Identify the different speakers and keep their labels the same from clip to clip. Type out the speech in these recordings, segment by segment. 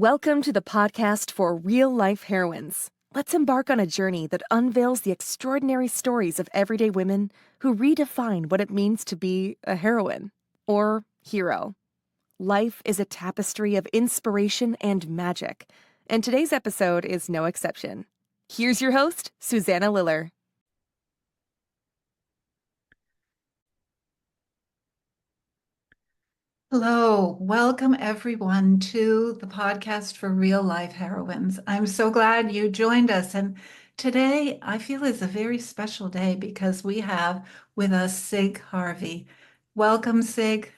Speaker 1: Welcome to the podcast for real-life heroines. Let's embark on a journey that unveils the extraordinary stories of everyday women who redefine what it means to be a heroine or hero. Life is a tapestry of inspiration and magic, and today's episode is no exception. Here's your host, Susanna Liller.
Speaker 2: Hello, welcome everyone to the podcast for real life heroines. I'm so glad you joined us. And today I feel is a very special day because we have with us Cig Harvey. Welcome, Cig.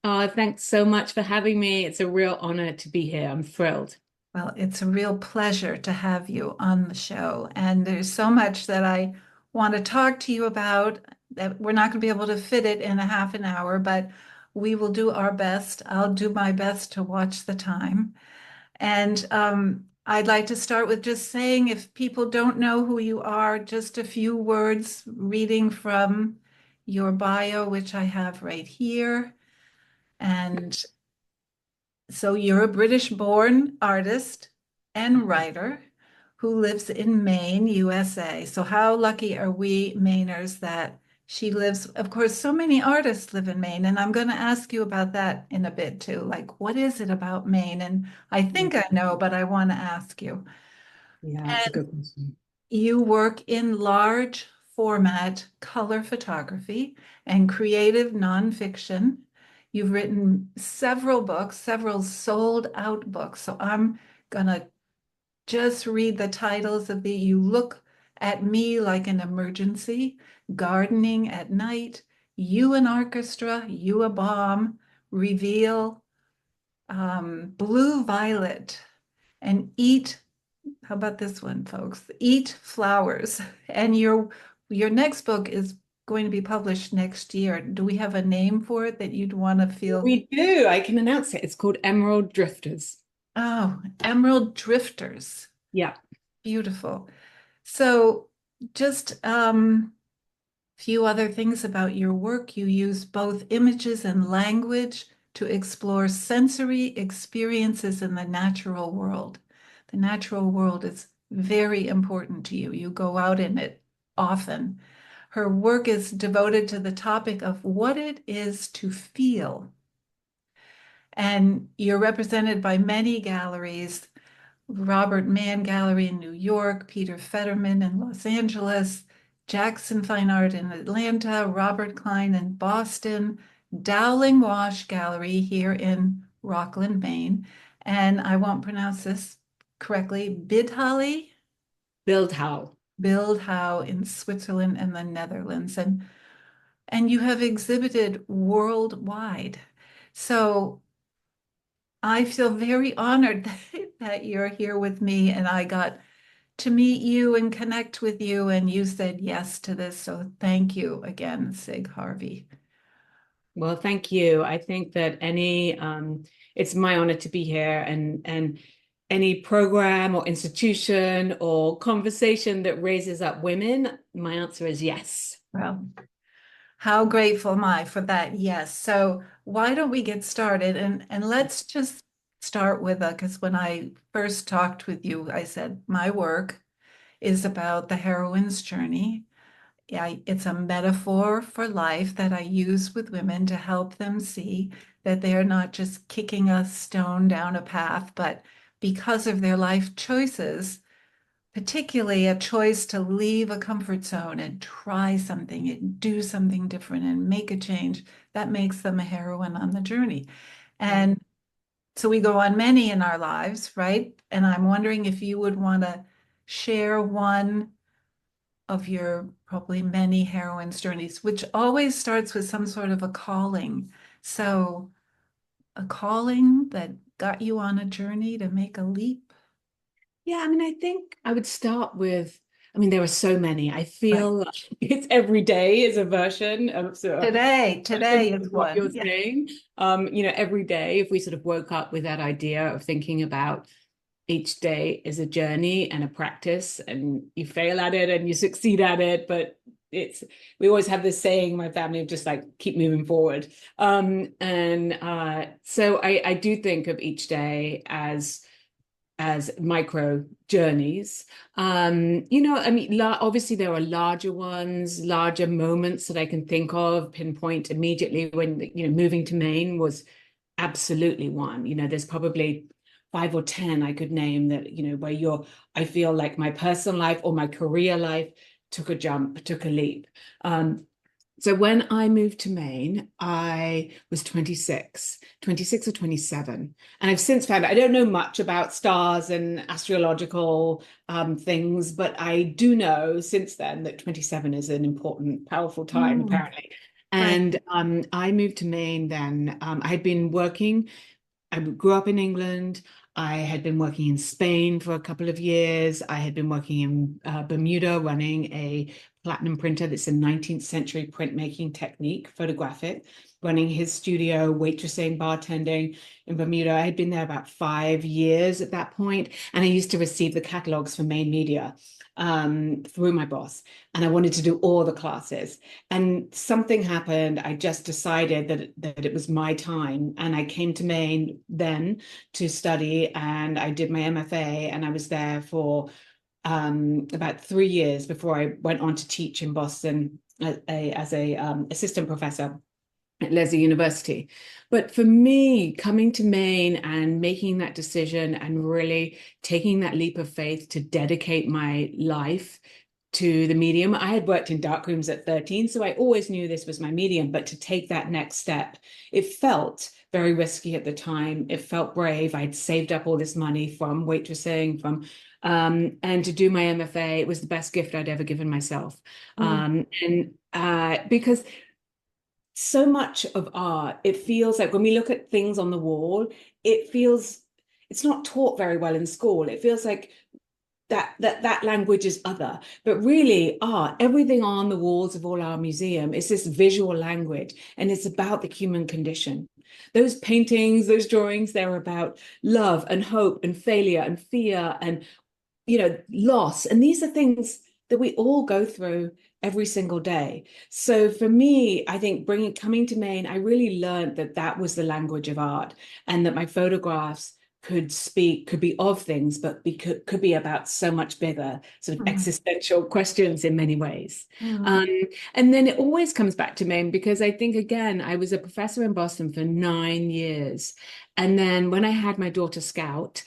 Speaker 3: Oh, thanks so much for having me. It's a real honor to be here. I'm thrilled.
Speaker 2: Well, it's a real pleasure to have you on the show. And there's so much that I want to talk to you about that we're not going to be able to fit it in a half an hour, but we will do our best. I'll do my best to watch the time. And I'd like to start with just saying, if people don't know who you are, just a few words reading from your bio, which I have right here. And so you're a British-born artist and writer who lives in Maine, USA. So how lucky are we Mainers that she lives? Of course, so many artists live in Maine, and I'm going to ask you about that in a bit too. Like, what is it about Maine? And I think I know, but I want to ask you.
Speaker 3: Yeah, that's a
Speaker 2: And
Speaker 3: good question.
Speaker 2: you work in large format color photography and creative nonfiction. You've written several books, several sold out books. So I'm going to just read the titles of the You Look at Me Like an Emergency, Gardening at Night, You an Orchestra, You a Bomb, Reveal, Blue Violet, and Eat. How about this one, folks? Eat Flowers. And your next book is going to be published next year. Do we have a name for it that you'd want to feel?
Speaker 3: We do. I can announce it. It's called Emerald Drifters.
Speaker 2: Oh, Emerald Drifters.
Speaker 3: Yeah.
Speaker 2: Beautiful. So just few other things about your work. You use both images and language to explore sensory experiences in the natural world. The natural world is very important to you. You go out in it often. Her work is devoted to the topic of what it is to feel. And you're represented by many galleries, Robert Mann Gallery in New York, Peter Fetterman in Los Angeles, Jackson Fine Art in Atlanta, Robert Klein in Boston, Dowling Wash Gallery here in Rockland, Maine. And I won't pronounce this correctly, Bidhali,
Speaker 3: Bildhauer.
Speaker 2: Bildhau in Switzerland and the Netherlands. And you have exhibited worldwide. So I feel very honored that you're here with me and I got to meet you and connect with you, and you said yes to this. So thank you again, Cig Harvey.
Speaker 3: Well, thank you. I think that it's my honor to be here, and any program or institution or conversation that raises up women, my answer is yes.
Speaker 2: Well, how grateful am I for that? Yes. So why don't we get started? And let's just start with because when I first talked with you, I said my work is about the heroine's journey. Yeah, it's a metaphor for life that I use with women to help them see that they're not just kicking a stone down a path, but because of their life choices, particularly a choice to leave a comfort zone and try something and do something different and make a change, that makes them a heroine on the journey. And so we go on many in our lives, right? And I'm wondering if you would want to share one of your probably many heroine's journeys, which always starts with some sort of a calling. So, a calling that got you on a journey to make a leap.
Speaker 3: Yeah, I mean, I think I would start with, there are so many. I
Speaker 2: Right.
Speaker 3: feel like it's every day is a version of
Speaker 2: Today is
Speaker 3: what
Speaker 2: one.
Speaker 3: you're
Speaker 2: Yeah.
Speaker 3: saying. Every day, if we sort of woke up with that idea of thinking about each day is a journey and a practice, and you fail at it and you succeed at it, but we always have this saying in my family of just like keep moving forward. So I do think of each day as as micro journeys. I mean, obviously there are larger ones, larger moments that I can think of, pinpoint immediately when, moving to Maine was absolutely one. There's probably 5 or 10 I could name that, where I feel like my personal life or my career life took a jump, took a leap. So when I moved to Maine, I was 26 or 27. And I've since found out, I don't know much about stars and astrological things, but I do know since then that 27 is an important, powerful time, apparently.
Speaker 2: Right.
Speaker 3: And I moved to Maine then. I had been working, I grew up in England. I had been working in Spain for a couple of years. I had been working in Bermuda running a platinum printer that's a 19th century printmaking technique, photographic, running his studio, waitressing, bartending in Bermuda. I had been there about 5 years at that point, and I used to receive the catalogs for Maine Media through my boss, and I wanted to do all the classes. And something happened. I just decided that it was my time, and I came to Maine then to study, and I did my MFA, and I was there for about 3 years before I went on to teach in Boston as a assistant professor at Lesley University. But for me, coming to Maine and making that decision and really taking that leap of faith to dedicate my life to the medium. I had worked in darkrooms at 13, so I always knew this was my medium, but to take that next step, it felt very risky at the time. It felt brave. I'd saved up all this money from waitressing, and to do my MFA, it was the best gift I'd ever given myself. Because so much of art, it feels like when we look at things on the wall, it's not taught very well in school. It feels like that language is other, but really art, everything on the walls of all our museum is this visual language, and it's about the human condition. Those paintings, those drawings, they're about love and hope and failure and fear and loss, and these are things that we all go through every single day. So for me, I think coming to Maine, I really learned that was the language of art, and that my photographs could be of things, but could be about so much bigger sort of existential questions in many ways. And then it always comes back to Maine, because I think, again, I was a professor in Boston for 9 years. And then when I had my daughter Scout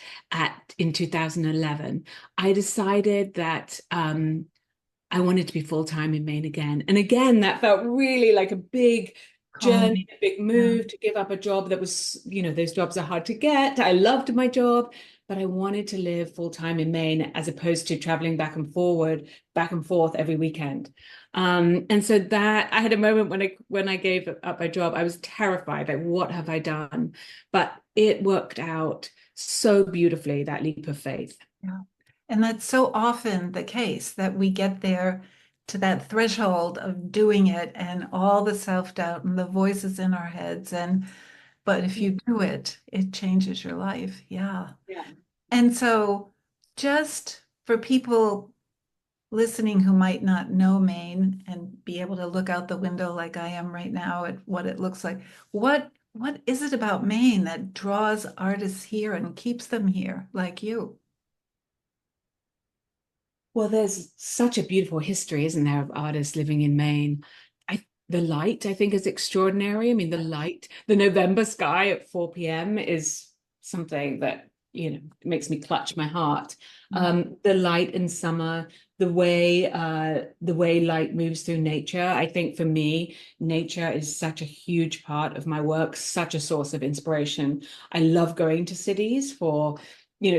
Speaker 3: in 2011, I decided that I wanted to be full-time in Maine again. And again, that felt really like a big journey, a big move to give up a job that was, those jobs are hard to get. I loved my job, but I wanted to live full-time in Maine as opposed to traveling back and forth every weekend. And so that I had a moment when I gave up my job, I was terrified, like, what have I done? But it worked out so beautifully, that leap of faith.
Speaker 2: Yeah. And that's so often the case, that we get there to that threshold of doing it and all the self-doubt and the voices in our heads. But if you do it, it changes your life. Yeah.
Speaker 3: Yeah.
Speaker 2: And so just for people listening who might not know Maine and be able to look out the window like I am right now at what it looks like, what is it about Maine that draws artists here and keeps them here like you?
Speaker 3: Well, there's such a beautiful history, isn't there, of artists living in Maine. The light, I think, is extraordinary. I mean, the November sky at 4 p.m. is something that, makes me clutch my heart. The light in summer, the way light moves through nature. I think for me, nature is such a huge part of my work, such a source of inspiration. I love going to cities to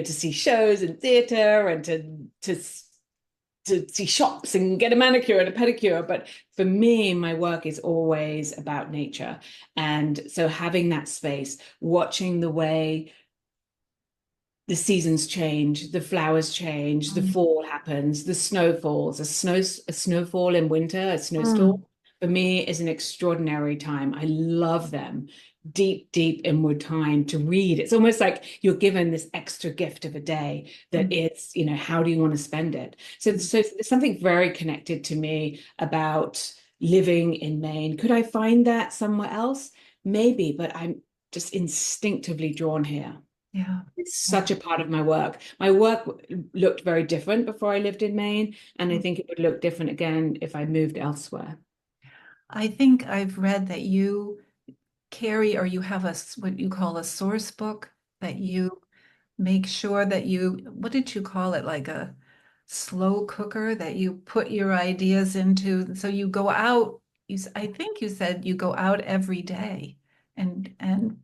Speaker 3: see shows and theater and to see shops and get a manicure and a pedicure. But for me, my work is always about nature. And so having that space, watching the way the seasons change, the flowers change, the fall happens, the snow falls, a snowfall in winter, a snowstorm, for me is an extraordinary time. I love them. Deep inward time to read. It's almost like you're given this extra gift of a day that it's, how do you want to spend it? So there's something very connected to me about living in Maine. Could I find that somewhere else? Maybe, but I'm just instinctively drawn here.
Speaker 2: Yeah.
Speaker 3: It's
Speaker 2: Yeah.
Speaker 3: such a part of my work. My work looked very different before I lived in Maine, and I think it would look different again if I moved elsewhere.
Speaker 2: I think I've read that you carry, or you have what you call a source book, that you make sure that what did you call it? Like a slow cooker that you put your ideas into. So you go out, I think you said you go out every day and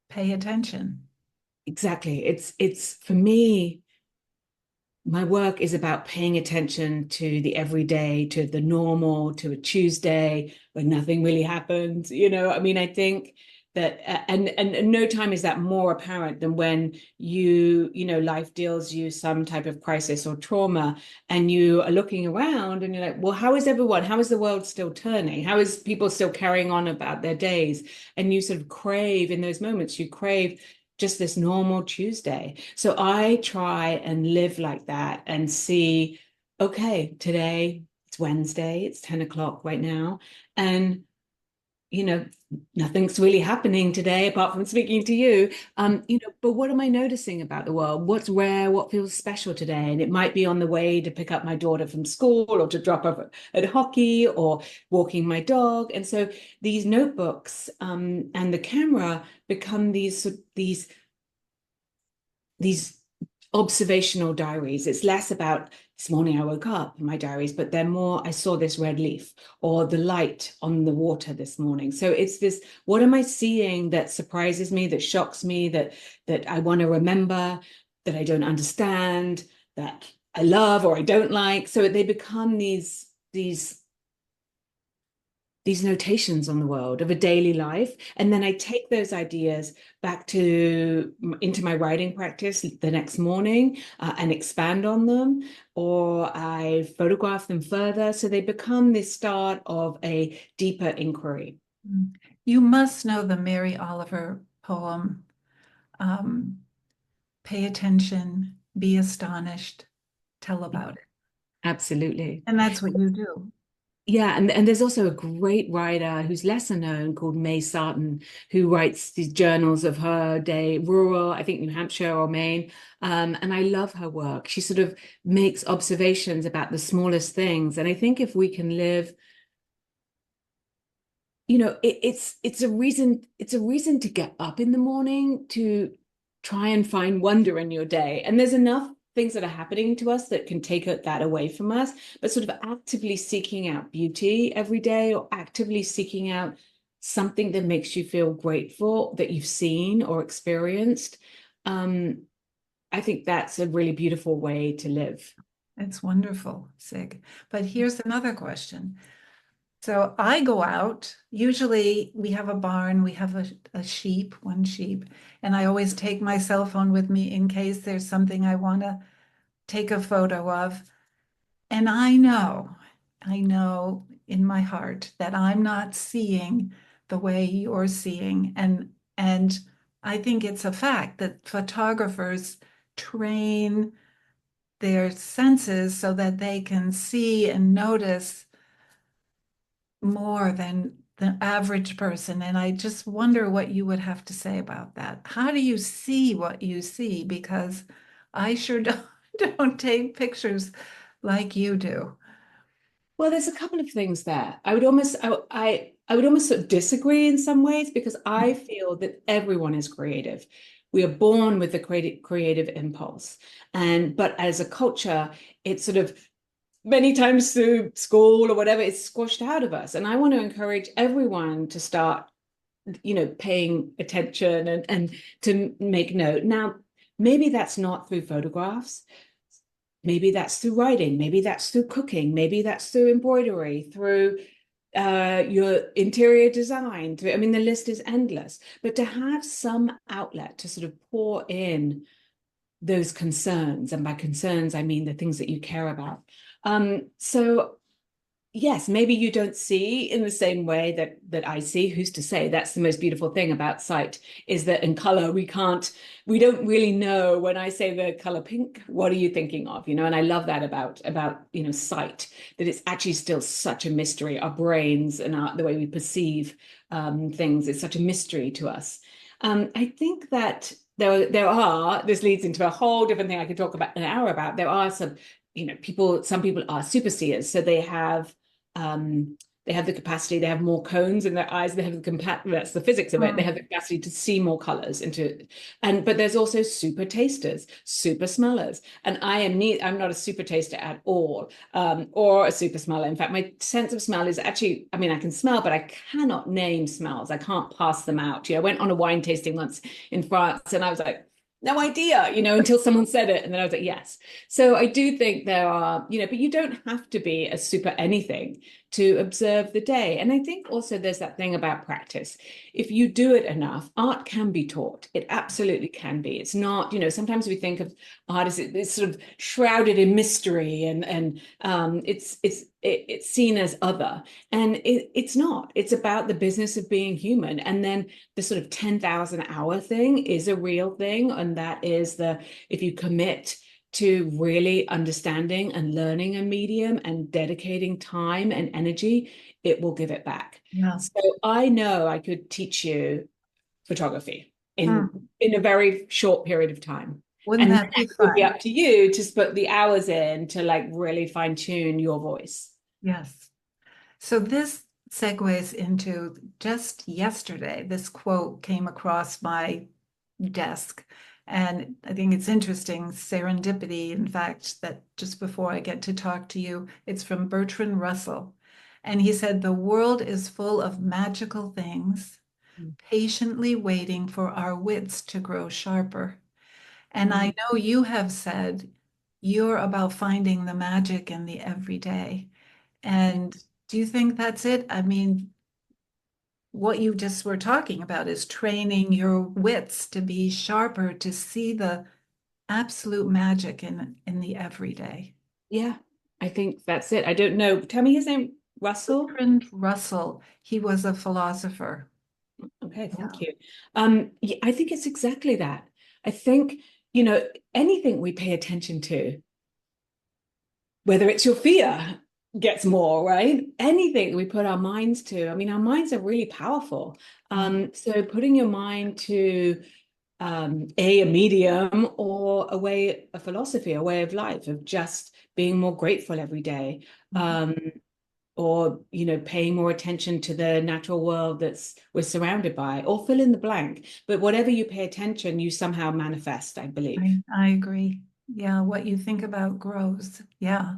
Speaker 2: pay attention.
Speaker 3: Exactly. It's for me, my work is about paying attention to the everyday, to the normal, to a Tuesday when nothing really happens. I mean, I think that, and no time is that more apparent than when life deals you some type of crisis or trauma, and you are looking around and you're like, well, how is everyone? How is the world still turning? How is people still carrying on about their days? And you sort of crave in those moments, you crave just this normal Tuesday. So I try and live like that and see, okay, today it's Wednesday, it's 10 o'clock right now. And, you know, nothing's really happening today apart from speaking to you. But what am I noticing about the world? What's rare? What feels special today? And it might be on the way to pick up my daughter from school or to drop off at hockey or walking my dog. And so these notebooks and the camera become these observational diaries. It's less about this morning I woke up, my diaries, but they're more, I saw this red leaf or the light on the water this morning. So it's this, what am I seeing that surprises me, that shocks me, that I want to remember, that I don't understand, that I love or I don't like. So they become these notations on the world of a daily life, and then I take those ideas back into my writing practice the next morning, and expand on them, or I photograph them further, so they become the start of a deeper inquiry.
Speaker 2: You must know the Mary Oliver poem, um, Pay Attention, Be Astonished, Tell About It.
Speaker 3: Absolutely.
Speaker 2: And that's what you do.
Speaker 3: Yeah, and there's also a great writer who's lesser known called May Sarton, who writes these journals of her day, rural, I think New Hampshire or Maine. And I love her work. She sort of makes observations about the smallest things. And I think if we can live, it's a reason to get up in the morning, to try and find wonder in your day. And there's enough things that are happening to us that can take that away from us, but sort of actively seeking out beauty every day, or actively seeking out something that makes you feel grateful that you've seen or experienced. I think that's a really beautiful way to live.
Speaker 2: It's wonderful, Sig. But here's another question. So I go out, usually we have a barn, we have one sheep, and I always take my cell phone with me in case there's something I want to take a photo of. And I know in my heart that I'm not seeing the way you're seeing. And I think it's a fact that photographers train their senses so that they can see and notice more than the average person. And I just wonder what you would have to say about that. How do you see what you see? Because I sure don't take pictures like you do.
Speaker 3: Well, there's a couple of things there. I would almost sort of disagree in some ways, because I feel that everyone is creative. We are born with the creative impulse. But as a culture, it's sort of many times through school or whatever, it's squashed out of us. And I want to encourage everyone to start, paying attention and to make note. Now, maybe that's not through photographs. Maybe that's through writing, maybe that's through cooking, maybe that's through embroidery, through your interior design. I mean, the list is endless. But to have some outlet to sort of pour in those concerns, and by concerns, I mean the things that you care about. So yes, maybe you don't see in the same way that I see. Who's to say? That's the most beautiful thing about sight, is that in color we don't really know. When I say the color pink, what are you thinking of? And I love that about sight, that it's actually still such a mystery. Our brains and the way we perceive things is such a mystery to us. I think that there are, this leads into a whole different thing I could talk about an hour about. There are some, some people are super seers, so they have the capacity, they have more cones in their eyes, they have that's the physics of it. They have the capacity to see more colors but there's also super tasters, super smellers. And I'm not a super taster at all, or a super smeller. In fact, my sense of smell is actually, I mean, I can smell, but I cannot name smells. I can't pass them out. I went on a wine tasting once in France and I was like, no idea, until someone said it. And then I was like, yes. So I do think there are, but you don't have to be a super anything to observe the day. And I think also there's that thing about practice. If you do it enough, art can be taught. It absolutely can be. It's not, sometimes we think of art as it's sort of shrouded in mystery and it's seen as other. And it's not. It's about the business of being human. And then the sort of 10,000 hour thing is a real thing. And that is if you commit to really understanding and learning a medium and dedicating time and energy, it will give it back.
Speaker 2: Yeah.
Speaker 3: So I know I could teach you photography in a very short period of time.
Speaker 2: Wouldn't
Speaker 3: And
Speaker 2: that be
Speaker 3: it would be
Speaker 2: fun?
Speaker 3: up to you to put the hours in to like really fine tune your voice.
Speaker 2: Yes. So this segues into just yesterday, this quote came across my desk. And I think it's interesting, serendipity, in fact, that just before I get to talk to you, it's from Bertrand Russell. And he said, "The world is full of magical things, patiently waiting for our wits to grow sharper." And I know you have said you're about finding the magic in the everyday. And do you think that's it? I mean, what you just were talking about is training your wits to be sharper, to see the absolute magic in the everyday.
Speaker 3: Yeah, I think that's it. I don't know. Tell me his name, Russell.
Speaker 2: Bertrand Russell, he was a philosopher.
Speaker 3: Okay, thank
Speaker 2: Yeah.
Speaker 3: you. Yeah, I think it's exactly that. I think, anything we pay attention to, whether it's your fear gets more, right? Anything we put our minds to, I mean, our minds are really powerful. So putting your mind to a medium or a philosophy, a way of life of just being more grateful every day. Or paying more attention to the natural world that's we're surrounded by, or fill in the blank. But whatever you pay attention, you somehow manifest, I believe.
Speaker 2: I agree. Yeah, what you think about grows. Yeah.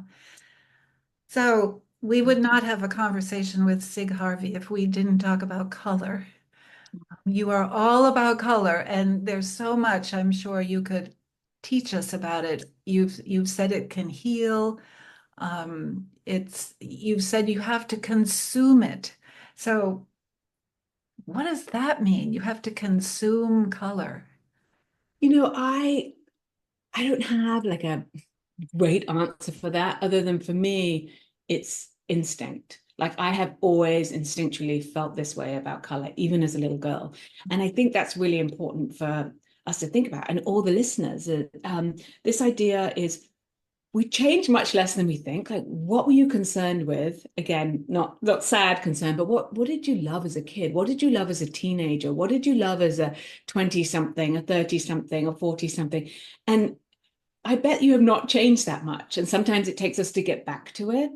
Speaker 2: So we would not have a conversation with Cig Harvey if we didn't talk about color. You are all about color, and there's so much I'm sure you could teach us about it. You've said it can heal. You've said you have to consume it. So what does that mean? You have to consume color.
Speaker 3: I don't have like a great answer for that, other than for me, it's instinct. Like I have always instinctually felt this way about color, even as a little girl. And I think that's really important for us to think about. And all the listeners, this idea is we change much less than we think. Like, what were you concerned with? Again, not sad concern, but what did you love as a kid? What did you love as a teenager? What did you love as a 20-something, a 30-something, a 40-something? And I bet you have not changed that much. And sometimes it takes us to get back to it.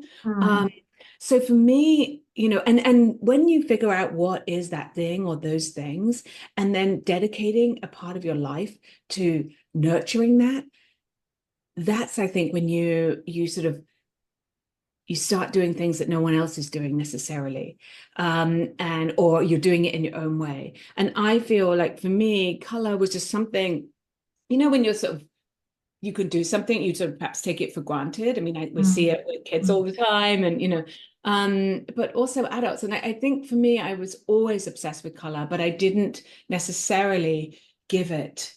Speaker 3: So for me, and when you figure out what is that thing or those things, and then dedicating a part of your life to nurturing that's, I think, when you sort of you start doing things that no one else is doing necessarily, or you're doing it in your own way. And I feel like for me, color was just something, when you're sort of you could do something, you sort of perhaps take it for granted. I mean, we see it with kids all the time, and but also adults. And I think for me, I was always obsessed with color, but I didn't necessarily give it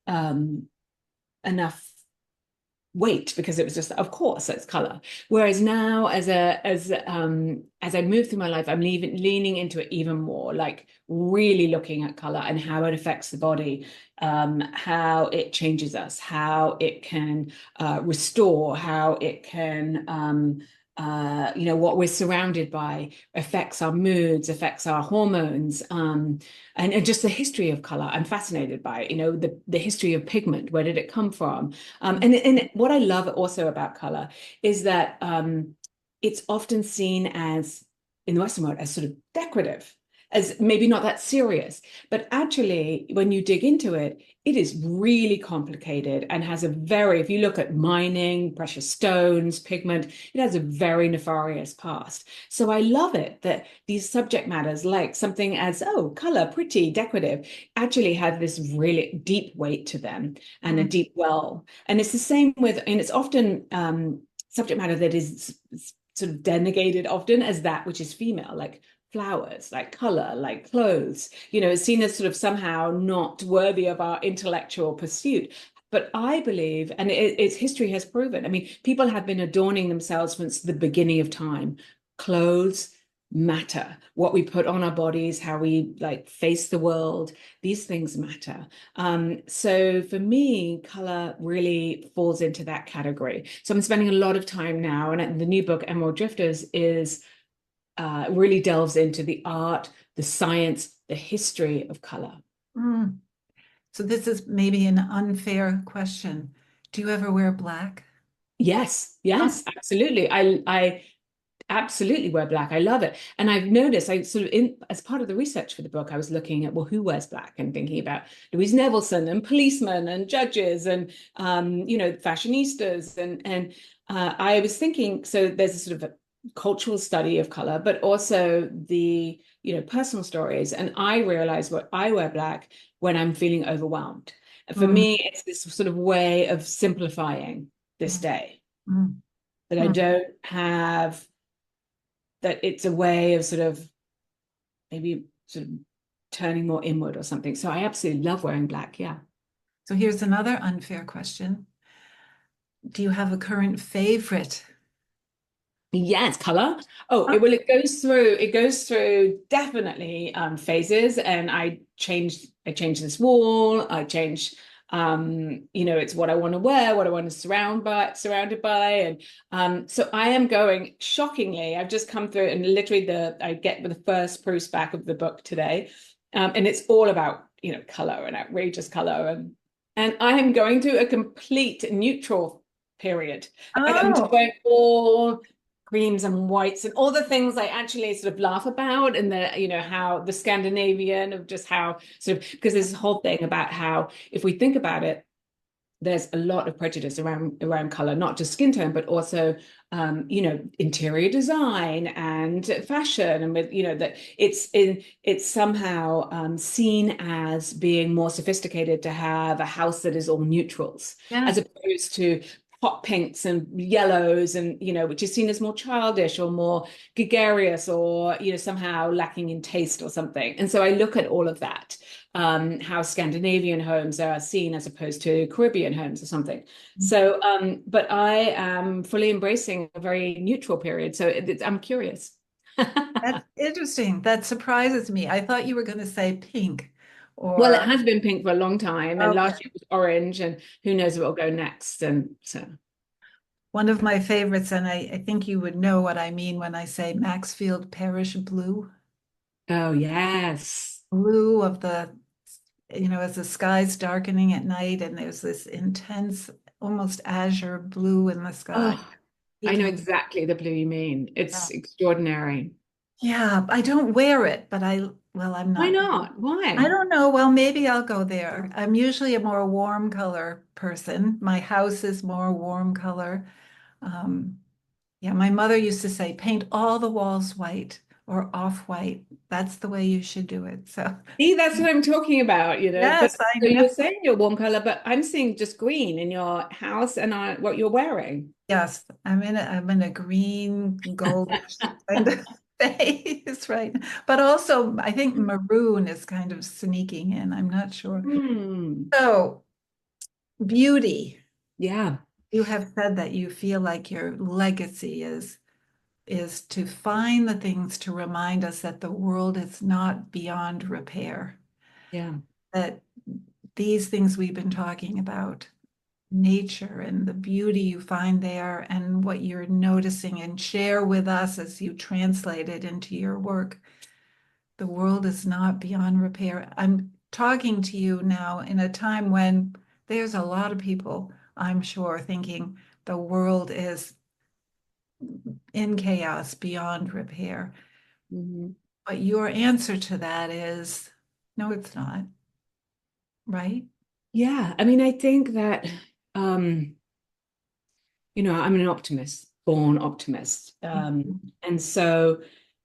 Speaker 3: enough weight because it was just, of course, it's color. Whereas now, as I move through my life, I'm leaning into it even more, like really looking at color and how it affects the body, how it changes us, how it can restore, how it can what we're surrounded by affects our moods, affects our hormones, and just the history of color. I'm fascinated by it. The history of pigment. Where did it come from? And what I love also about color is that it's often seen as, in the Western world, as sort of decorative, as maybe not that serious. But actually, when you dig into it, it is really complicated and has if you look at mining, precious stones, pigment, it has a very nefarious past. So I love it that these subject matters, like something as, oh, color, pretty, decorative, actually have this really deep weight to them and a deep well. And it's the same and it's often subject matter that is sort of denigrated often as that which is female, like flowers, like color, like clothes, it's seen as sort of somehow not worthy of our intellectual pursuit. But I believe, and its history has proven, I mean, people have been adorning themselves since the beginning of time. Clothes matter. What we put on our bodies, how we face the world, these things matter. So for me, color really falls into that category. So I'm spending a lot of time now, and the new book, Emerald Drifters, is really delves into the art, the science, the history of color.
Speaker 2: So this is maybe an unfair question. Do you ever wear black?
Speaker 3: Yes, absolutely. I absolutely wear black. I love it. And I've noticed, as part of the research for the book, I was looking at, well, who wears black, and thinking about Louise Nevelson and policemen and judges and, fashionistas. And I was thinking, so there's a sort of a cultural study of color, but also the, personal stories. And I realize I wear black when I'm feeling overwhelmed. And for me, it's this sort of way of simplifying this day that I don't have, that it's a way of sort of maybe sort of turning more inward or something. So I absolutely love wearing black. Yeah.
Speaker 2: So here's another unfair question. Do you have a current favorite?
Speaker 3: Yes, color. It goes through definitely phases. And I changed this wall. I changed it's what I want to wear, what I want to surrounded by. And so I am going, shockingly, I've just come through, and literally I get the first proofs back of the book today. And it's all about, color and outrageous color. And I am going through a complete neutral period. I'm just going all creams and whites and all the things I actually sort of laugh about, and how the Scandinavian of just how sort of, because there's this whole thing about how, if we think about it, there's a lot of prejudice around color, not just skin tone, but also interior design and fashion, and with that it's somehow seen as being more sophisticated to have a house that is all neutrals, as opposed to hot pinks and yellows, and which is seen as more childish or more gregarious, or somehow lacking in taste or something. And so I look at all of that, how Scandinavian homes are seen as opposed to Caribbean homes or something. So but I am fully embracing a very neutral period, so I'm curious.
Speaker 2: That's interesting. That surprises me. I thought you were going to say pink.
Speaker 3: Well, it has been pink for a long time, and
Speaker 2: Okay.
Speaker 3: last year was orange, and who knows what will go next. And so
Speaker 2: One of my favorites, and I think you would know what I mean when I say Maxfield Parrish blue.
Speaker 3: oh yes,
Speaker 2: Blue of the, as the sky's darkening at night, and there's this intense, almost azure blue in the sky.
Speaker 3: oh, I know exactly the blue you mean. It's extraordinary.
Speaker 2: Yeah, I don't wear it, but I'm
Speaker 3: Why
Speaker 2: not.
Speaker 3: not? Why?
Speaker 2: I don't know. Well, maybe I'll go there. I'm usually a more warm color person. My house is more warm color. Um, yeah, my mother used to say, paint all the walls white or off-white. That's the way you should do it. So,
Speaker 3: See, that's what I'm talking about, But
Speaker 2: yes, I
Speaker 3: so
Speaker 2: know.
Speaker 3: you're saying you're warm color, but I'm seeing just green in your house and what you're wearing.
Speaker 2: Yes, I'm in a green, goldish kind of phase right now. But also, I think maroon is kind of sneaking in. I'm not sure.
Speaker 3: Hmm.
Speaker 2: So, beauty.
Speaker 3: Yeah.
Speaker 2: You have said that you feel like your legacy is to find the things to remind us that the world is not beyond repair,
Speaker 3: Yeah.
Speaker 2: that these things we've been talking about nature and the beauty you find there and what you're noticing, and share with us as you translate it into your work. The world is not beyond repair. I'm talking to you now in a time when there's a lot of people, I'm sure, thinking the world is in chaos, beyond repair.
Speaker 3: Mhm.
Speaker 2: But your answer to that is no, it's not, right?
Speaker 3: Yeah, I mean, I think that um, I'm an optimist, born optimist. And so,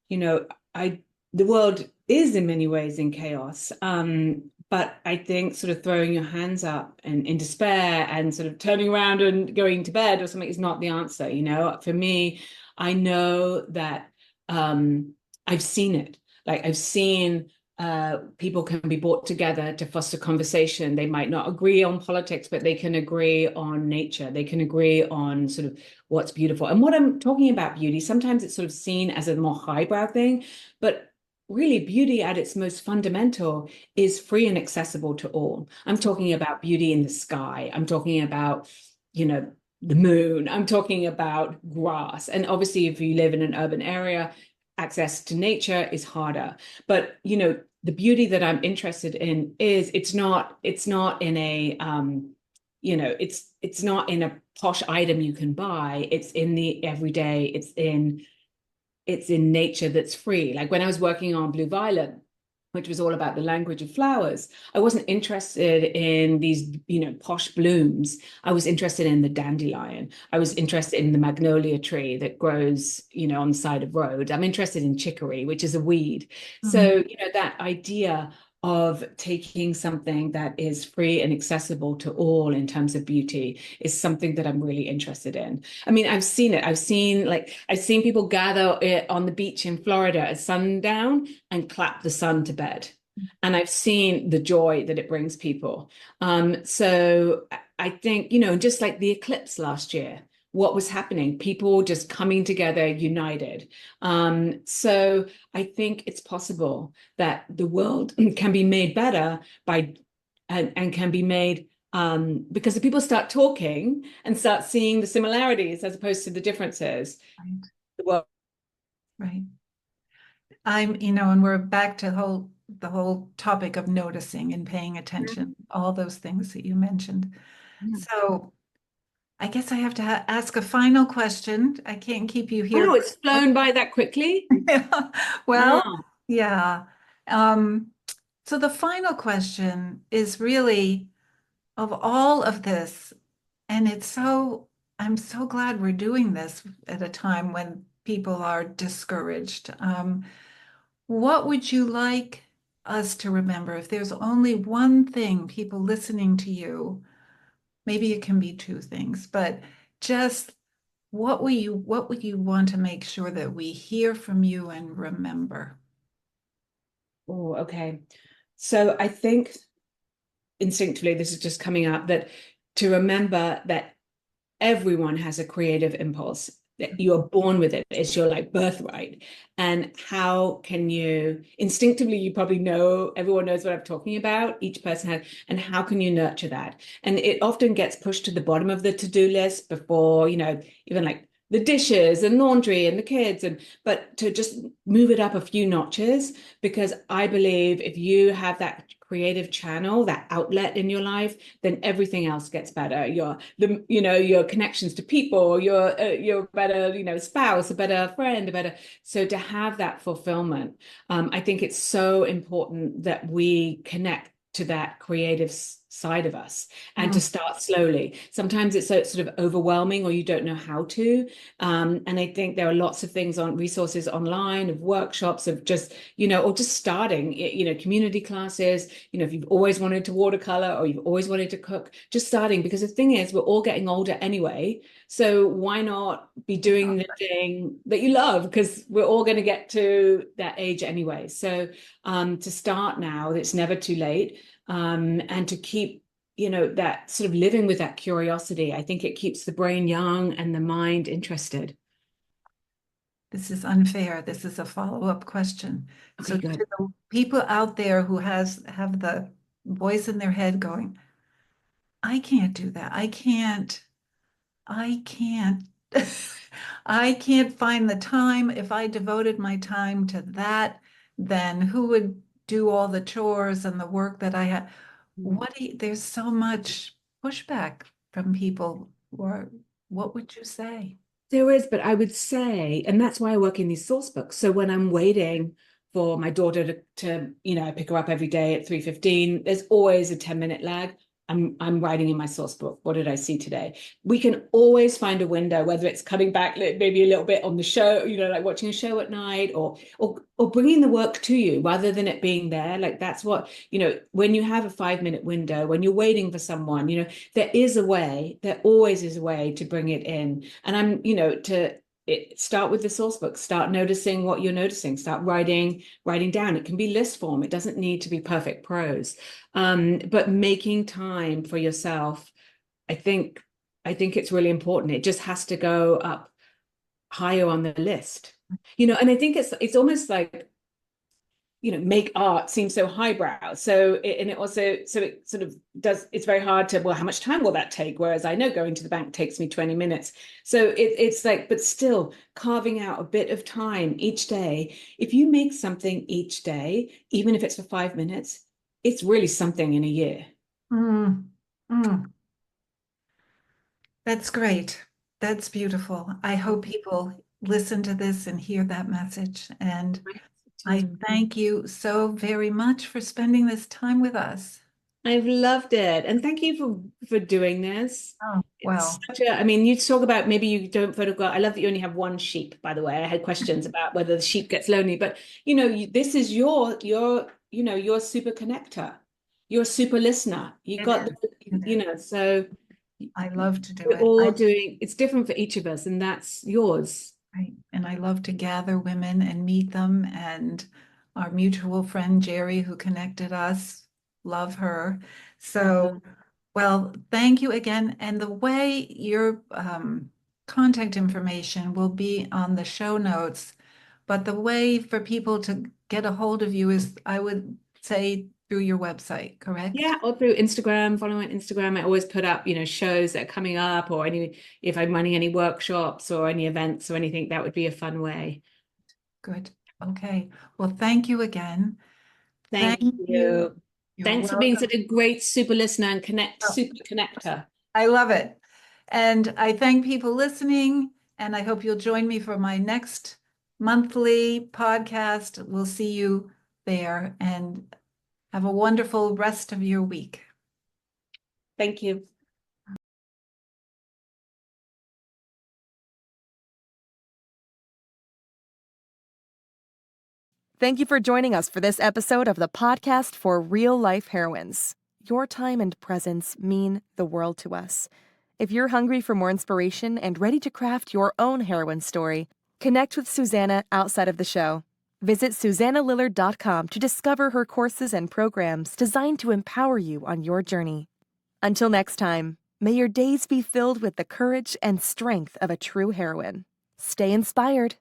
Speaker 3: you know, I the world is in many ways in chaos. But I think sort of throwing your hands up and in despair and sort of turning around and going to bed or something is not the answer. For me, I know that I've seen it. Like I've seen people can be brought together to foster conversation. They might not agree on politics, but they can agree on nature. They can agree on sort of what's beautiful. And what I'm talking about beauty, sometimes it's sort of seen as a more highbrow thing, but really beauty at its most fundamental is free and accessible to all. I'm talking about beauty in the sky. I'm talking about, the moon. I'm talking about grass. And obviously, if you live in an urban area, access to nature is harder. But, the beauty that I'm interested in is it's not in a it's not in a posh item you can buy. It's in the everyday. It's in nature that's free. Like when I was working on Blue Violet, which was all about the language of flowers, I wasn't interested in these, posh blooms. I was interested in the dandelion. I was interested in the magnolia tree that grows, on the side of road. I'm interested in chicory, which is a weed.
Speaker 2: Mhm.
Speaker 3: So, that idea of taking something that is free and accessible to all in terms of beauty is something that I'm really interested in. I mean, I've seen it. I've seen people gather on the beach in Florida at sundown and clap the sun to bed. And I've seen the joy that it brings people. So I think, just like the eclipse last year, what was happening? People just coming together, united. So I think it's possible that the world can be made better and can be made because if people start talking and start seeing the similarities as opposed to the differences,
Speaker 2: Right,
Speaker 3: the world.
Speaker 2: right. And we're back to the whole topic of noticing and paying attention, all those things that you mentioned. So I guess I have to ask a final question. I can't keep you here.
Speaker 3: Wow, it's flown by that quickly.
Speaker 2: Yeah. Well,
Speaker 3: Wow.
Speaker 2: yeah. Um, so the final question is really of all of this, and I'm so glad we're doing this at a time when people are discouraged. What would you like us to remember? If there's only one thing, people listening to you, maybe it can be two things, but just what would you want to make sure that we hear from you and remember?
Speaker 3: Oh, okay. So I think instinctively, this is just coming up that to remember that everyone has a creative impulse, that you are born with it. It's your like birthright. And how can you instinctively, you probably know, everyone knows what I'm talking about. Each person has, and how can you nurture that? And it often gets pushed to the bottom of the to-do list before, even like the dishes and laundry and the kids, but to just move it up a few notches, because I believe if you have that creative channel, that outlet in your life, then everything else gets better. Your connections to people, your better, spouse, a better friend, a better. So to have that fulfillment, I think it's so important that we connect to that creative side of us and to
Speaker 2: Mm.
Speaker 3: start slowly. Sometimes it's sort of overwhelming or you don't know how to. And I think there are lots of things on resources online of workshops of just, or just starting, community classes, if you've always wanted to watercolor or you've always wanted to cook, just starting, because the thing is, we're all getting older anyway. So why not be doing the thing that you love? Because we're all going to get to that age anyway. So to start now, it's never too late. And to keep, that sort of living with that curiosity, I think it keeps the brain young and the mind interested.
Speaker 2: This is unfair. This is a follow-up question.
Speaker 3: Okay,
Speaker 2: So
Speaker 3: good.
Speaker 2: to the people out there who have the voice in their head going, I can't do that. I can't, I can't find the time. If I devoted my time to that, then who would do all the chores and the work that I had? There's so much pushback from people who are, what would you say?
Speaker 3: There is, but I would say, and that's why I work in these source books. So when I'm waiting for my daughter I pick her up every day at 3:15, there's always a 10-minute lag. I'm writing in my source book. What did I see today? We can always find a window, whether it's cutting back maybe a little bit on the show, like watching a show at night, or bringing the work to you rather than it being there. Like that's what, when you have a 5-minute window, when you're waiting for someone, there is a way, there always is a way to bring it in. And start with the source book, start noticing what you're noticing, start writing down. It can be list form. It doesn't need to be perfect prose. But making time for yourself, I think it's really important. It just has to go up higher on the list. And I think it's almost like, make art seem so highbrow. So it sort of does, it's very hard to, well, how much time will that take? Whereas I know going to the bank takes me 20 minutes. So it's like, but still carving out a bit of time each day. If you make something each day, even if it's for 5 minutes, it's really something in a year.
Speaker 2: Mm, mm. That's great. That's beautiful. I hope people listen to this and hear that message. And I thank you so very much for spending this time with us.
Speaker 3: I've loved it. And thank you for doing this.
Speaker 2: Oh,
Speaker 3: It's
Speaker 2: well,
Speaker 3: you talk about maybe you don't photograph. I love that you only have one sheep, by the way. I had questions about whether the sheep gets lonely, but this is your super connector. You're a super listener. You
Speaker 2: it
Speaker 3: got
Speaker 2: is. It is.
Speaker 3: so
Speaker 2: I love to do
Speaker 3: we're
Speaker 2: it.
Speaker 3: all doing, it's different for each of us, and that's yours.
Speaker 2: And I love to gather women and meet them. And our mutual friend Jerry, who connected us, love her. So, well, thank you again. And the way your contact information will be on the show notes, but the way for people to get a hold of you is, I would say, through your website, correct?
Speaker 3: Yeah, or through Instagram, following Instagram. I always put up, shows that are coming up, or if I'm running any workshops or any events or anything, that would be a fun way.
Speaker 2: Good. Okay. Well, thank you again.
Speaker 3: Thank
Speaker 2: Thank you.
Speaker 3: you.
Speaker 2: You're
Speaker 3: Thanks for being
Speaker 2: welcome.
Speaker 3: such a great super listener and
Speaker 2: Oh,
Speaker 3: super connector.
Speaker 2: I love it. And I thank people listening, and I hope you'll join me for my next monthly podcast. We'll see you there, and have a wonderful rest of your week.
Speaker 3: Thank you.
Speaker 1: Thank you for joining us for this episode of the podcast for real life heroines. Your time and presence mean the world to us. If you're hungry for more inspiration and ready to craft your own heroine story, connect with Susanna outside of the show. Visit SusannaLiller.com to discover her courses and programs designed to empower you on your journey. Until next time, may your days be filled with the courage and strength of a true heroine. Stay inspired.